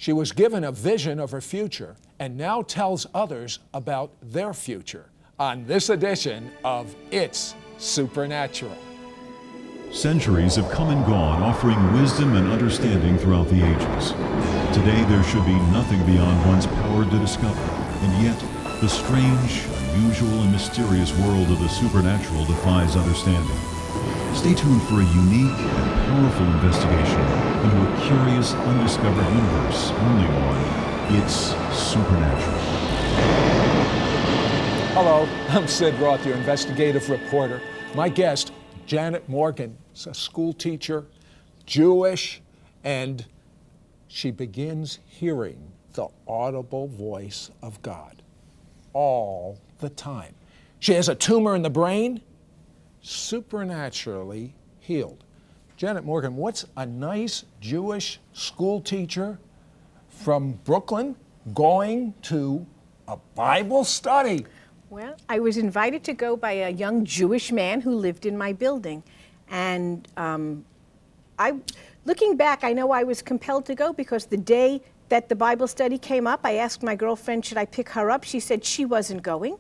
She was given a vision of her future and now tells others about their future on this edition of It's Supernatural. Centuries have come and gone, offering wisdom and understanding throughout the ages. Today there should be nothing beyond one's power to discover, and yet the strange, unusual, and mysterious world of the supernatural defies understanding. Stay tuned for a unique and powerful investigation into a curious, undiscovered universe, only on It's Supernatural. Hello, I'm Sid Roth, your investigative reporter. My guest, Janet Morgan, is a school teacher, Jewish, and she begins hearing the audible voice of God all the time. She has a tumor in the brain, supernaturally healed. Janet Morgan, what's a nice Jewish school teacher from Brooklyn going to a Bible study? Well, I was invited to go by a young Jewish man who lived in my building. And looking back, I know I was compelled to go because the day that the Bible study came up, I asked my girlfriend, should I pick her up? She said she wasn't going.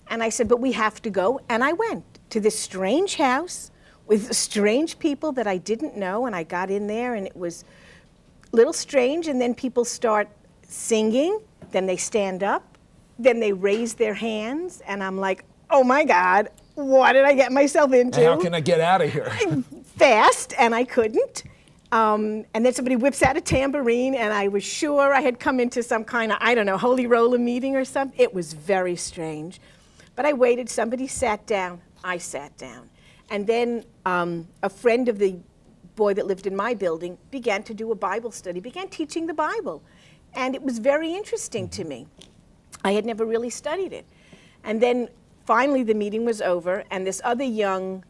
And I said, but we have to go. And I went to this strange house with strange people that I didn't know. And I got in there and it was a little strange. And then people start singing. Then they stand up. Then they raise their hands. And I'm like, oh my God, what did I get myself into? How can I get out of here? Fast, and I couldn't. And then somebody whips out a tambourine, and I was sure I had come into some kind of, I don't know, holy roller meeting or something. It was very strange. But I waited, somebody sat down, I sat down. And then a friend of the boy that lived in my building began to do a Bible study, began teaching the Bible. And it was very interesting to me. I had never really studied it. And then finally the meeting was over, and this other young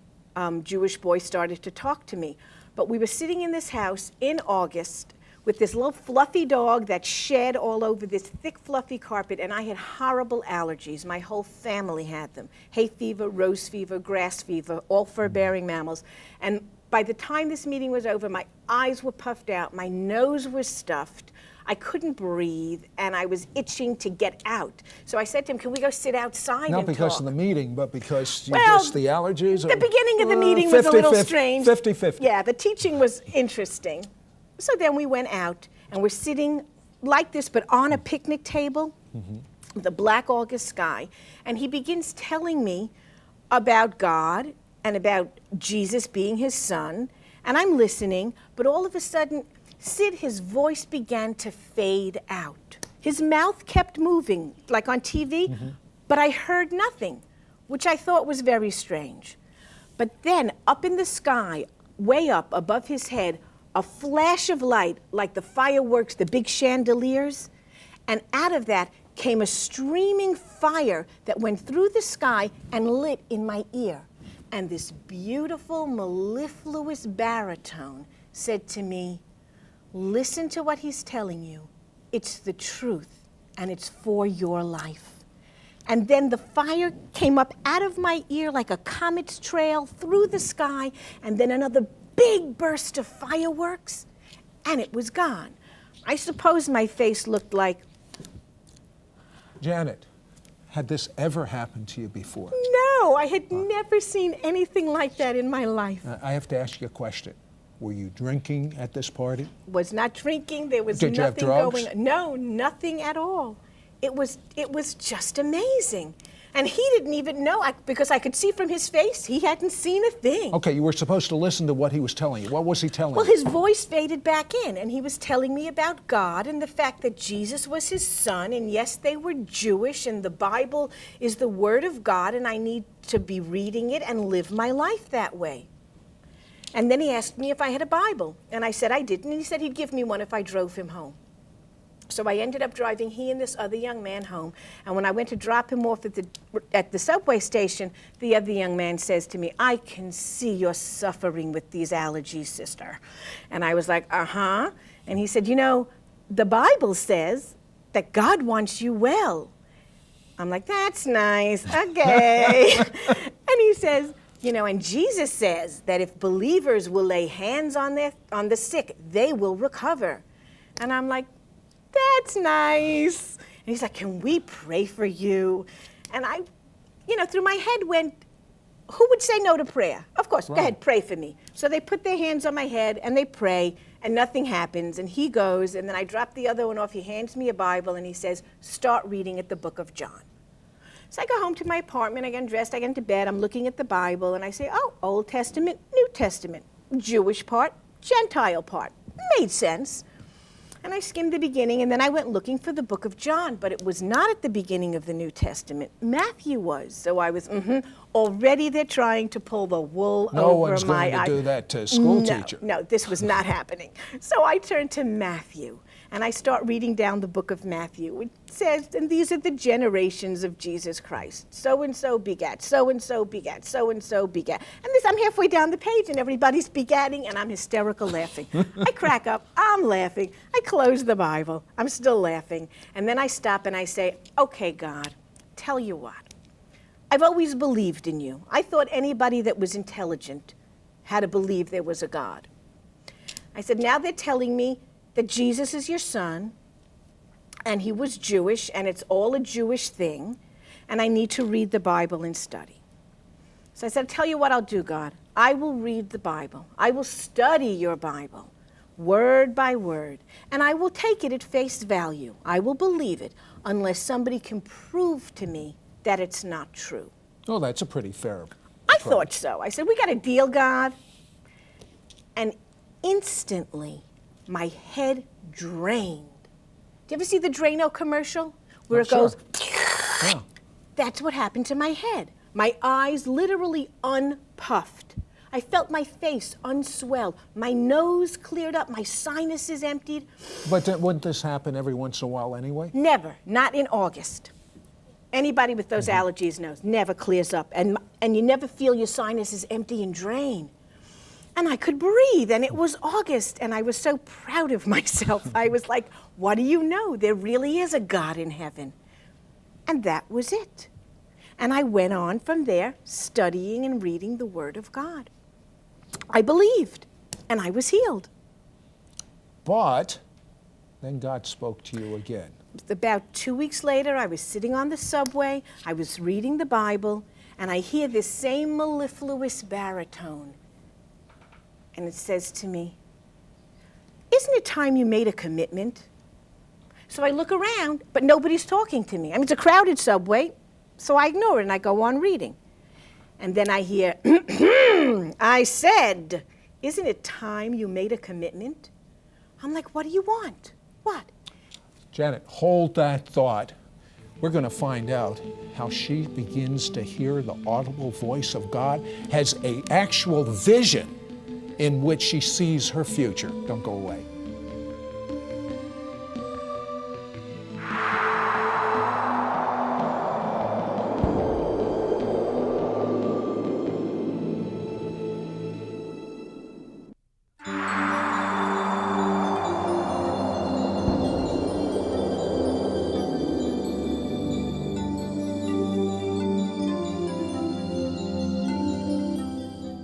Jewish boy started to talk to me. But we were sitting in this house in August with this little fluffy dog that shed all over this thick, fluffy carpet, and I had horrible allergies. My whole family had them. Hay fever, rose fever, grass fever, all fur-bearing mammals. And by the time this meeting was over, my eyes were puffed out, my nose was stuffed, I couldn't breathe, and I was itching to get out. So I said to him, can we go sit outside Not and because talk? of the meeting, but because Well, just the allergies? The beginning of the meeting was a little strange. 50-50. Yeah, the teaching was interesting. So then we went out, and we're sitting like this, but on a picnic table, with a black August sky, and he begins telling me about God and about Jesus being his son, and I'm listening, but all of a sudden, Sid, his voice began to fade out. His mouth kept moving, like on TV, but I heard nothing, which I thought was very strange. But then, up in the sky, way up above his head, a flash of light, like the fireworks, the big chandeliers, and out of that came a streaming fire that went through the sky and lit in my ear. And this beautiful, mellifluous baritone said to me, listen to what he's telling you. It's the truth, and it's for your life. And then the fire came up out of my ear like a comet's trail through the sky, and then another big burst of fireworks, and it was gone. I suppose my face looked like... Janet, had this ever happened to you before? No, I had never seen anything like that in my life. I have to ask you a question. Were you drinking at this party? Was not drinking. There was Did you have nothing drugs? going on. No, nothing at all. It was just amazing. And he didn't even know, because I could see from his face, he hadn't seen a thing. Okay, you were supposed to listen to what he was telling you. What was he telling Well, you? his voice faded back in, and he was telling me about God and the fact that Jesus was his son, and yes, they were Jewish, and the Bible is the Word of God, and I need to be reading it and live my life that way. And then he asked me if I had a Bible, and I said I didn't, and he said he'd give me one if I drove him home. So I ended up driving he and this other young man home. And when I went to drop him off at the subway station, the other young man says to me, I can see you're suffering with these allergies, sister. And I was like, uh-huh. And he said, you know, the Bible says that God wants you well. I'm like, that's nice, okay. And he says, you know, and Jesus says that if believers will lay hands on the sick, they will recover. And I'm like, that's nice. And he's like, can we pray for you? And I, through my head went, who would say no to prayer? Of course, Right. Go ahead, pray for me. So they put their hands on my head and they pray and nothing happens. And he goes, and then I drop the other one off. He hands me a Bible and he says, start reading at the book of John. So I go home to my apartment, I get dressed, I get into bed, I'm looking at the Bible and I say, oh, Old Testament, New Testament, Jewish part, Gentile part. Made sense. And I skimmed the beginning, and then I went looking for the book of John, but it was not at the beginning of the New Testament. Matthew was. So I was, already they're trying to pull the wool No over one's my going to eyes. do that to a school No, teacher. no, this was not happening. So I turned to Matthew, and I start reading down the book of Matthew. It says, and these are the generations of Jesus Christ. So-and-so begat, so-and-so begat, so-and-so begat. And I'm halfway down the page, and everybody's begatting, and I'm hysterical laughing. I crack up, I'm laughing. I close the Bible, I'm still laughing. And then I stop and I say, okay, God, tell you what. I've always believed in you. I thought anybody that was intelligent had to believe there was a God. I said, now they're telling me that Jesus is your son, and he was Jewish, and it's all a Jewish thing, and I need to read the Bible and study. So I said, tell you what I'll do, God. I will read the Bible. I will study your Bible, word by word, and I will take it at face value. I will believe it, unless somebody can prove to me that it's not true. Oh, that's a pretty fair I approach. thought so. I said, we got a deal, God. And instantly, my head drained. Do you ever see the Drano commercial? Where it Sure. goes, Yeah. that's what happened to my head. My eyes literally unpuffed. I felt my face unswelled. My nose cleared up. My sinuses emptied. But wouldn't this happen every once in a while anyway? Never, not in August. Anybody with those allergies knows, never clears up. And you never feel your sinuses empty and drain. And I could breathe, and it was August, and I was so proud of myself. I was like, what do you know? There really is a God in heaven. And that was it. And I went on from there, studying and reading the Word of God. I believed, and I was healed. But then God spoke to you again. About 2 weeks later, I was sitting on the subway, I was reading the Bible, and I hear this same mellifluous baritone. And it says to me, isn't it time you made a commitment? So I look around, but nobody's talking to me. I mean, it's a crowded subway, so I ignore it and I go on reading. And then I hear, I said, isn't it time you made a commitment? I'm like, what do you want? What? Janet, hold that thought. We're going to find out how she begins to hear the audible voice of God, has an actual vision in which she sees her future. Don't go away.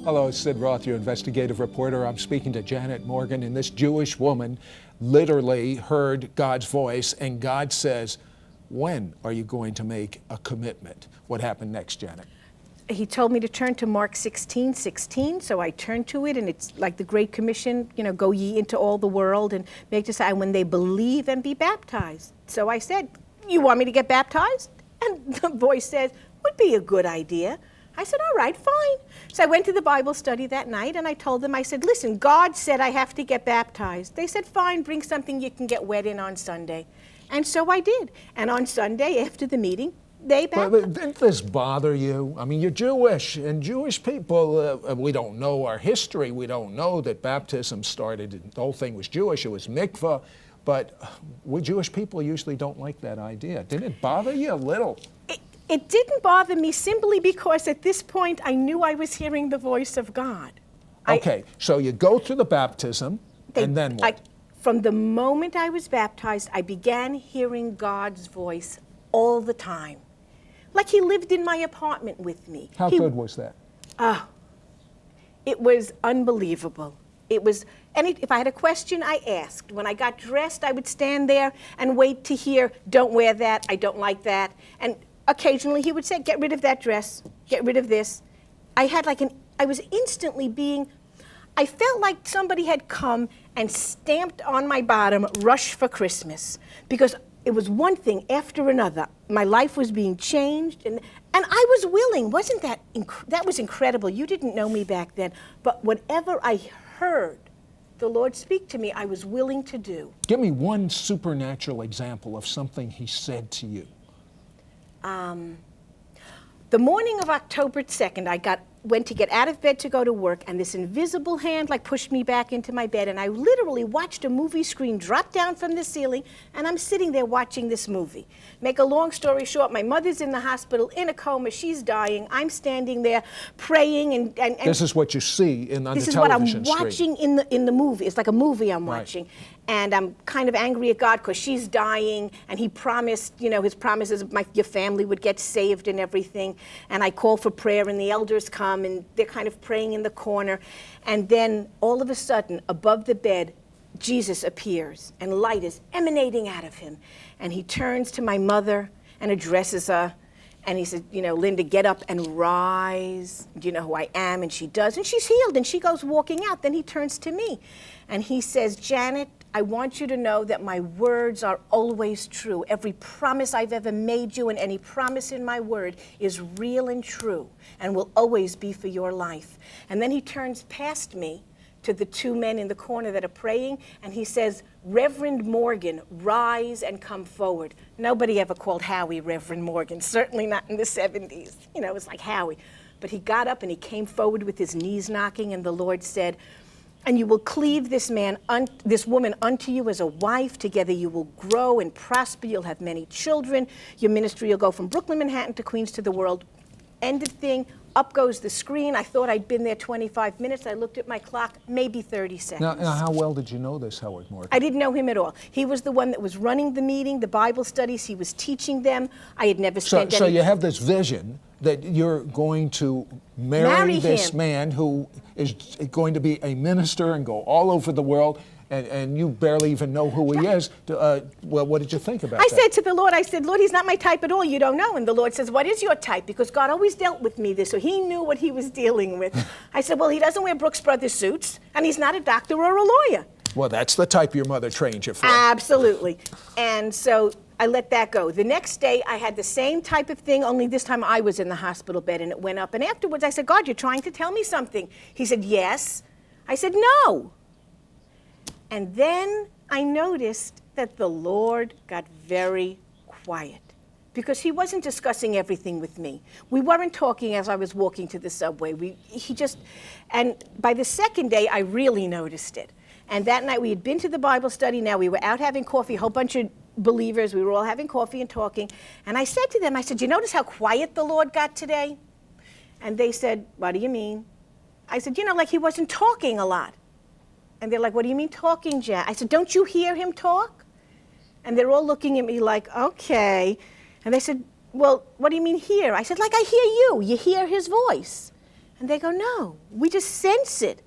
Hello, it's Sid Roth, your investigative reporter. I'm speaking to Janet Morgan, and this Jewish woman literally heard God's voice, and God says, when are you going to make a commitment? What happened next, Janet? He told me to turn to Mark 16:16, so I turned to it, and it's like the Great Commission, go ye into all the world and make disciples when they believe and be baptized. So I said, you want me to get baptized? And the voice says, would be a good idea. I said, all right, fine. So I went to the Bible study that night, and I told them, I said, listen, God said I have to get baptized. They said, fine, bring something you can get wet in on Sunday. And so I did. And on Sunday, after the meeting, they baptized. But didn't this bother you? I mean, you're Jewish, and Jewish people, we don't know our history. We don't know that baptism started, the whole thing was Jewish, it was mikvah. But we Jewish people usually don't like that idea. Didn't it bother you a little? It didn't bother me simply because at this point I knew I was hearing the voice of God. Okay, so you go through the baptism, and then what? From the moment I was baptized, I began hearing God's voice all the time. Like he lived in my apartment with me. How good was that? It was unbelievable. It was, if I had a question, I asked. When I got dressed, I would stand there and wait to hear, don't wear that, I don't like that. And occasionally he would say, get rid of that dress, get rid of this. I was instantly I felt like somebody had come and stamped on my bottom, rush for Christmas. Because it was one thing after another. My life was being changed, and I was willing. Wasn't that, that was incredible. You didn't know me back then. But whatever I heard the Lord speak to me, I was willing to do. Give me one supernatural example of something he said to you. The morning of October 2nd, I went to get out of bed to go to work, and this invisible hand pushed me back into my bed, and I literally watched a movie screen drop down from the ceiling, and I'm sitting there watching this movie. Make a long story short, my mother's in the hospital in a coma, she's dying, I'm standing there praying, and this is what you see on the television This is what I'm screen. watching in the movie. It's like a movie I'm watching. And I'm kind of angry at God because she's dying, and he promised, his promises your family would get saved and everything. And I call for prayer, and the elders come, and they're kind of praying in the corner. And then all of a sudden, above the bed, Jesus appears, and light is emanating out of him. And he turns to my mother and addresses her. And he said, Linda, get up and rise. Do you know who I am? And she does. And she's healed. And she goes walking out. Then he turns to me. And he says, Janet, I want you to know that my words are always true. Every promise I've ever made you and any promise in my word is real and true and will always be for your life. And then he turns past me to the two men in the corner that are praying, and he says, Reverend Morgan, rise and come forward. Nobody ever called Howie Reverend Morgan, certainly not in the 70s. It was like Howie. But he got up and he came forward with his knees knocking, and the Lord said, and you will cleave this woman unto you as a wife. Together you will grow and prosper. You'll have many children. Your ministry will go from Brooklyn, Manhattan to Queens to the world. End of thing. Up goes the screen. I thought I'd been there 25 minutes. I looked at my clock, maybe 30 seconds. Now, how well did you know this Howard Morgan? I didn't know him at all. He was the one that was running the meeting, the Bible studies. He was teaching them. I had never spent So you have this vision that you're going to marry this him. man who is going to be a minister and go all over the world, and you barely even know who he is. Well, what did you think about that? I said to the Lord, Lord, he's not my type at all. You don't know. And the Lord says, what is your type? Because God always dealt with me this, so he knew what he was dealing with. I said, well, he doesn't wear Brooks Brothers suits, and he's not a doctor or a lawyer. Well, that's the type your mother trained you for. Absolutely. And so I let that go. The next day, I had the same type of thing, only this time I was in the hospital bed, and it went up. And afterwards, I said, God, you're trying to tell me something. He said, yes. I said, no. And then I noticed that the Lord got very quiet because he wasn't discussing everything with me. We weren't talking as I was walking to the subway. And by the second day, I really noticed it. And that night we had been to the Bible study. Now we were out having coffee, a whole bunch of believers. We were all having coffee and talking. And I said to them, you notice how quiet the Lord got today? And they said, what do you mean? I said, like he wasn't talking a lot. And they're like, what do you mean talking, Jan? I said, don't you hear him talk? And they're all looking at me like, okay. And they said, well, what do you mean hear? I said, like I hear you. You hear his voice. And they go, no, we just sense it.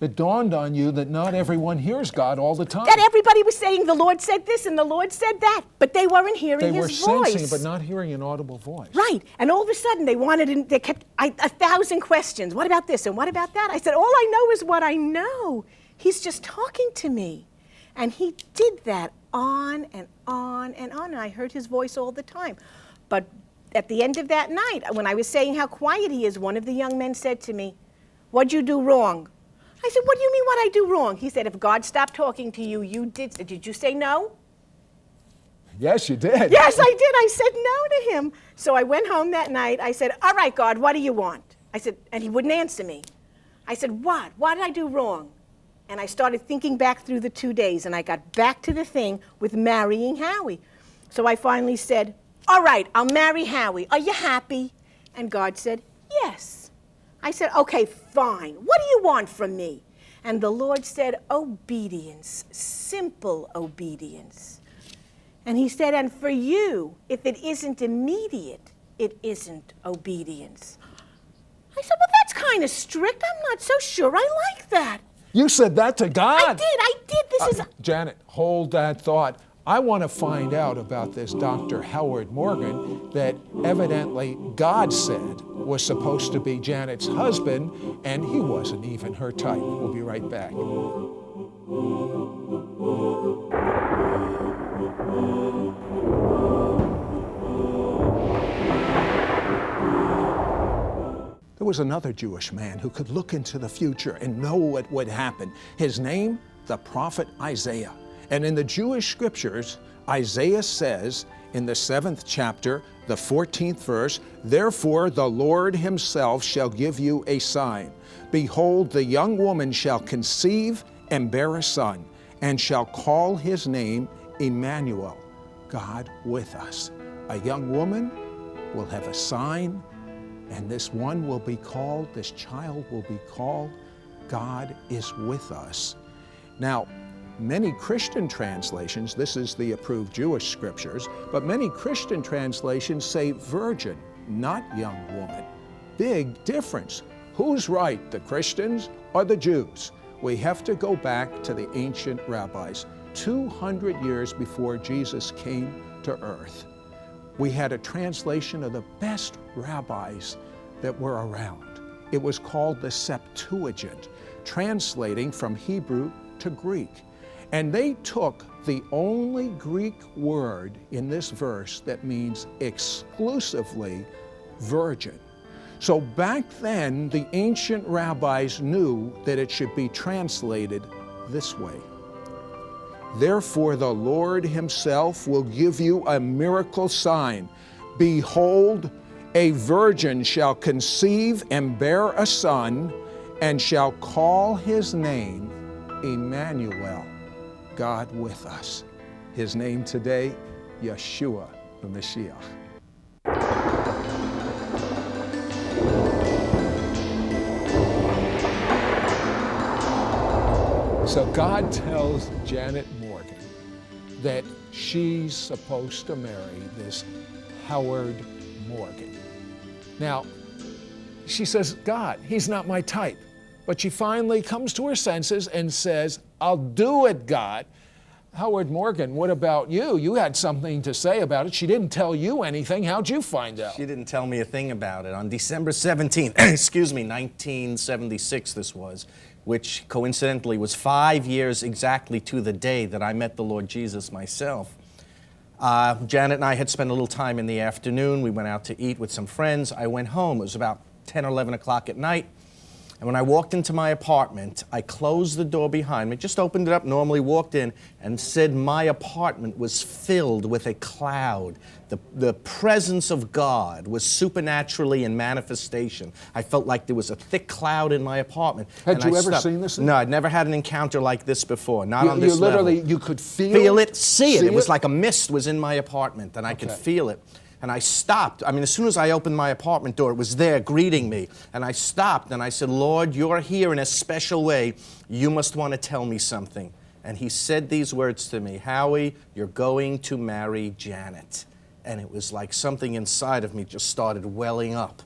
It dawned on you that not everyone hears God all the time. That everybody was saying the Lord said this and the Lord said that, but they weren't hearing his voice. They were sensing, but not hearing an audible voice. Right, and all of a sudden they kept 1,000 questions. What about this and what about that? I said, all I know is what I know. He's just talking to me. And he did that on and on and on, and I heard his voice all the time. But at the end of that night, when I was saying how quiet he is, one of the young men said to me, what'd you do wrong? I said, what do you mean what I do wrong? He said, if God stopped talking to you, you did you say no? Yes, you did. Yes, I did. I said no to him. So I went home that night. I said, all right, God, what do you want? I said, and he wouldn't answer me. I said, what? What did I do wrong? And I started thinking back through the 2 days, and I got back to the thing with marrying Howie. So I finally said, all right, I'll marry Howie. Are you happy? And God said, yes. I said, okay, fine. What do you want from me? And the Lord said, obedience, simple obedience. And he said, and for you, if it isn't immediate, it isn't obedience. I said, well, that's kind of strict. I'm not so sure I like that. You said that to God? I did. This is... Janet, hold that thought. I want to find out about this Dr. Howard Morgan that evidently God said was supposed to be Janet's husband, and he wasn't even her type. We'll be right back. There was another Jewish man who could look into the future and know what would happen. His name, the prophet Isaiah. And in the Jewish scriptures, Isaiah says in the 7th chapter, the 14th verse, "Therefore the Lord himself shall give you a sign. Behold, the young woman shall conceive and bear a son, and shall call his name Emmanuel," God with us. A young woman will have a sign, and this child will be called, God is with us. Now, many Christian translations, this is the approved Jewish scriptures, but many Christian translations say virgin, not young woman. Big difference. Who's right, the Christians or the Jews? We have to go back to the ancient rabbis, 200 years before Jesus came to earth. We had a translation of the best rabbis that were around. It was called the Septuagint, translating from Hebrew to Greek. And they took the only Greek word in this verse that means exclusively virgin. So back then, the ancient rabbis knew that it should be translated this way. "Therefore the Lord himself will give you a miracle sign. Behold, a virgin shall conceive and bear a son, and shall call his name Emmanuel," God with us. His name today, Yeshua the Mashiach. So God tells Janet Morgan that she's supposed to marry this Howard Morgan. Now, she says, God, he's not my type. But she finally comes to her senses and says, I'll do it, God. Howard Morgan, what about you? You had something to say about it. She didn't tell you anything. How'd you find out? She didn't tell me a thing about it. On December 17th, 1976 this was, which coincidentally was 5 years exactly to the day that I met the Lord Jesus myself. Janet and I had spent a little time in the afternoon. We went out to eat with some friends. I went home. It was about 10 or 11 o'clock at night. And when I walked into my apartment, I closed the door behind me, just opened it up, normally walked in, and said my apartment was filled with a cloud. The presence of God was supernaturally in manifestation. I felt like there was a thick cloud in my apartment. Had you ever seen this? No, I'd never had an encounter like this before, not on this level. You could feel it, see it. It was like a mist was in my apartment, and I could feel it. And I stopped. I mean, as soon as I opened my apartment door, it was there greeting me. And I stopped and I said, Lord, you're here in a special way. You must want to tell me something. And he said these words to me, Howie, you're going to marry Janet. And it was like something inside of me just started welling up.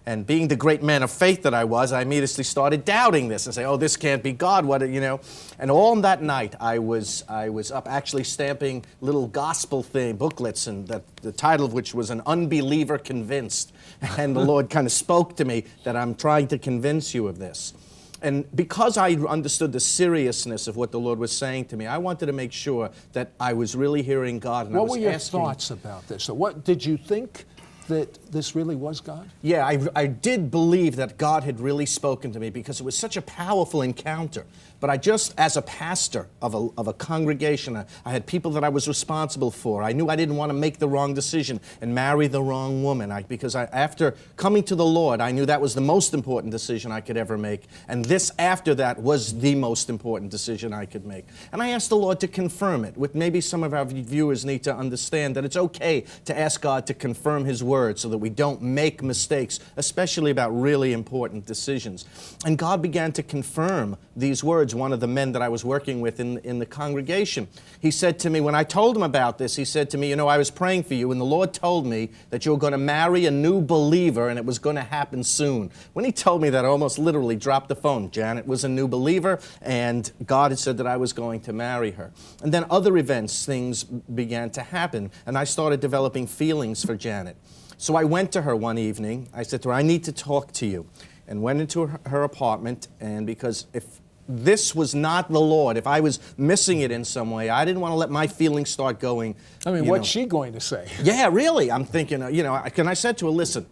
And being the great man of faith that I was, I immediately started doubting this and say, oh, this can't be God, what, you know. And all that night, I was up actually stamping little gospel booklets, and the title of which was An Unbeliever Convinced. And the Lord kind of spoke to me that I'm trying to convince you of this. And because I understood the seriousness of what the Lord was saying to me, I wanted to make sure that I was really hearing God. And what were your thoughts about this? So what did you think that this really was God? Yeah, I did believe that God had really spoken to me because it was such a powerful encounter. But I just, as a pastor of a congregation, I had people that I was responsible for. I knew I didn't want to make the wrong decision and marry the wrong woman. Because after coming to the Lord, I knew that was the most important decision I could ever make. And this, after that, was the most important decision I could make. And I asked the Lord to confirm it. With maybe some of our viewers need to understand that it's okay to ask God to confirm His Word so that we don't make mistakes, especially about really important decisions. And God began to confirm these words towards one of the men that I was working with in the congregation. He said to me, when I told him about this, he said to me, you know, I was praying for you, and the Lord told me that you were going to marry a new believer, and it was going to happen soon. When he told me that, I almost literally dropped the phone. Janet was a new believer, and God had said that I was going to marry her. And then other events, things began to happen, and I started developing feelings for Janet. So I went to her one evening. I said to her, I need to talk to you. And went into her apartment, and because if this was not the Lord, if I was missing it in some way, I didn't want to let my feelings start going. I mean, what's she going to say? Yeah, really. I'm thinking, you know, and I said to her, listen,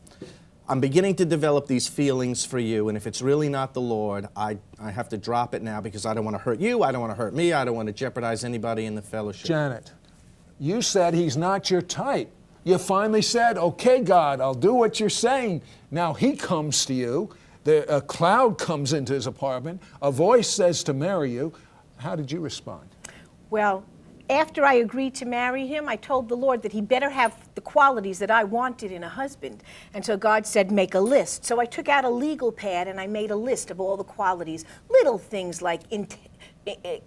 I'm beginning to develop these feelings for you, and if it's really not the Lord, I have to drop it now because I don't want to hurt you, I don't want to hurt me, I don't want to jeopardize anybody in the fellowship. Janet, you said he's not your type. You finally said, okay, God, I'll do what you're saying. Now he comes to you. A cloud comes into his apartment. A voice says to marry you. How did you respond? Well, after I agreed to marry him, I told the Lord that he better have the qualities that I wanted in a husband. And so God said, make a list. So I took out a legal pad and I made a list of all the qualities, little things like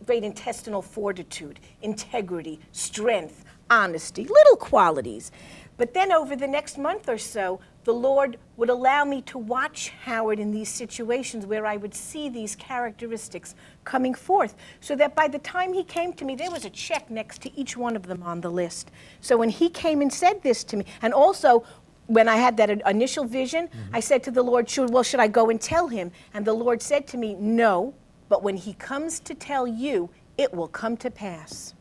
great intestinal fortitude, integrity, strength, honesty, little qualities. But then over the next month or so, the Lord would allow me to watch Howard in these situations where I would see these characteristics coming forth, so that by the time he came to me, there was a check next to each one of them on the list. So when he came and said this to me, and also when I had that initial vision, I said to the Lord, should I go and tell him? And the Lord said to me, no, but when he comes to tell you, it will come to pass.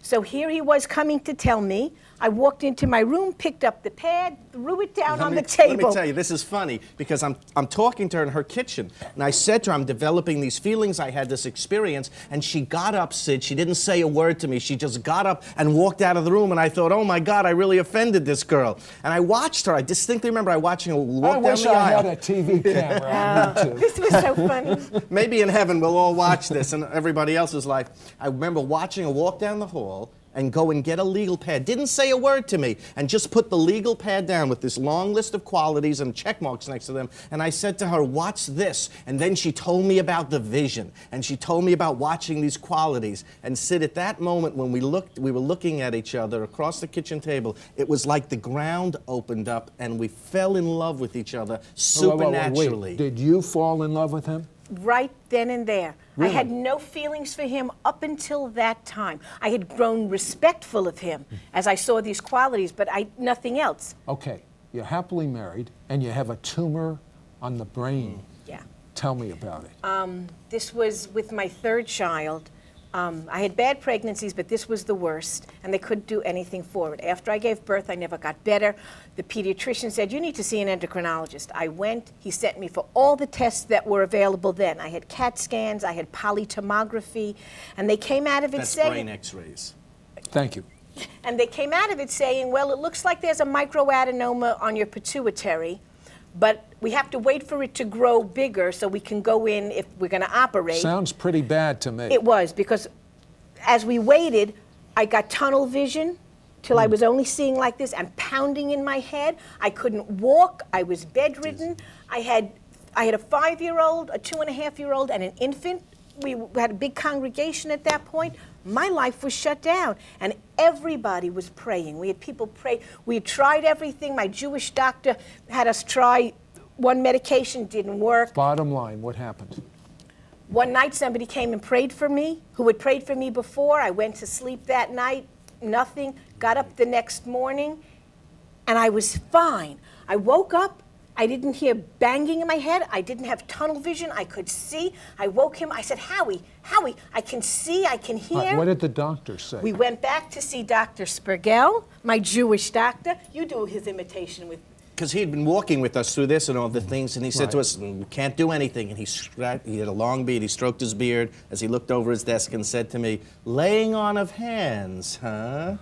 So here he was coming to tell me. I walked into my room, picked up the pad, threw it down on the table. Let me tell you, this is funny, because I'm talking to her in her kitchen, and I said to her, I'm developing these feelings, I had this experience, and she got up, Sid. She didn't say a word to me. She just got up and walked out of the room, and I thought, oh my God, I really offended this girl. And I watched her. I distinctly remember watching her walk down the aisle. I wish I had a TV camera on me too. This was so funny. Maybe in heaven we'll all watch this in everybody else's life. I remember watching her walk down the hall and go and get a legal pad. Didn't say a word to me, and just put the legal pad down with this long list of qualities and check marks next to them. And I said to her, what's this? And then she told me about the vision, and she told me about watching these qualities. And Sid, at that moment when we were looking at each other across the kitchen table, it was like the ground opened up and we fell in love with each other supernaturally. Wait. Did you fall in love with him? Right then and there. Really? I had no feelings for him up until that time. I had grown respectful of him as I saw these qualities, but nothing else. Okay, you're happily married and you have a tumor on the brain. Yeah. Tell me about it. This was with my third child. I had bad pregnancies, but this was the worst, and they couldn't do anything for it. After I gave birth, I never got better. The pediatrician said, you need to see an endocrinologist. I went. He sent me for all the tests that were available then. I had CAT scans, I had polytomography, and they came out of it saying... That's brain x-rays. Thank you. And they came out of it saying, well, it looks like there's a microadenoma on your pituitary, but we have to wait for it to grow bigger so we can go in if we're going to operate. Sounds pretty bad to me. It was, because as we waited, I got tunnel vision till I was only seeing like this and pounding in my head. I couldn't walk. I was bedridden. I had a 5-year-old, a 2.5-year-old, and an infant. We had a big congregation at that point. My life was shut down, and everybody was praying. We had people pray. We had tried everything. My Jewish doctor had us try one medication, didn't work. Bottom line, what happened? One night somebody came and prayed for me, who had prayed for me before. I went to sleep that night, nothing. Got up the next morning, and I was fine. I woke up. I didn't hear banging in my head. I didn't have tunnel vision. I could see. I woke him. I said, Howie, I can see, I can hear. What did the doctor say? We went back to see Dr. Spergel, my Jewish doctor. You do his imitation with... Because he had been walking with us through this and all the things, and he said to us, we can't do anything. And he had a long beard. He stroked his beard as he looked over his desk and said to me, laying on of hands, huh?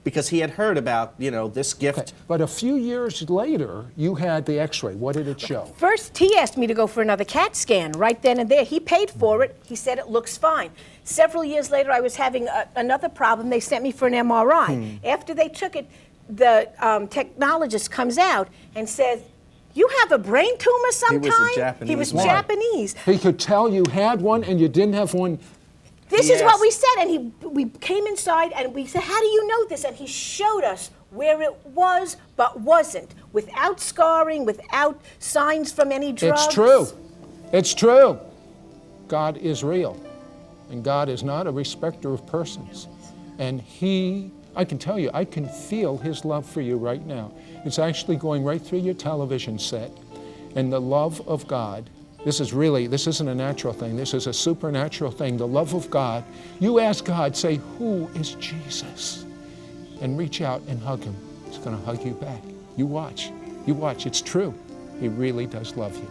Because he had heard about, this gift. Okay. But a few years later, you had the x-ray. What did it show? First, he asked me to go for another CAT scan right then and there. He paid for it. He said it looks fine. Several years later, I was having another problem. They sent me for an MRI. After they took it, the technologist comes out and says, you have a brain tumor sometime? He was man. Japanese. He could tell you had one and you didn't have one. This is what Yes. we said, and we came inside and we said, how do you know this? And he showed us where it was but wasn't, without scarring, without signs from any drugs. It's true. It's true. God is real, and God is not a respecter of persons. And I can tell you, I can feel his love for you right now. It's actually going right through your television set. And the love of God, this isn't a natural thing, this is a supernatural thing. The love of God, you ask God, say, who is Jesus? And reach out and hug him. He's going to hug you back. You watch, it's true. He really does love you.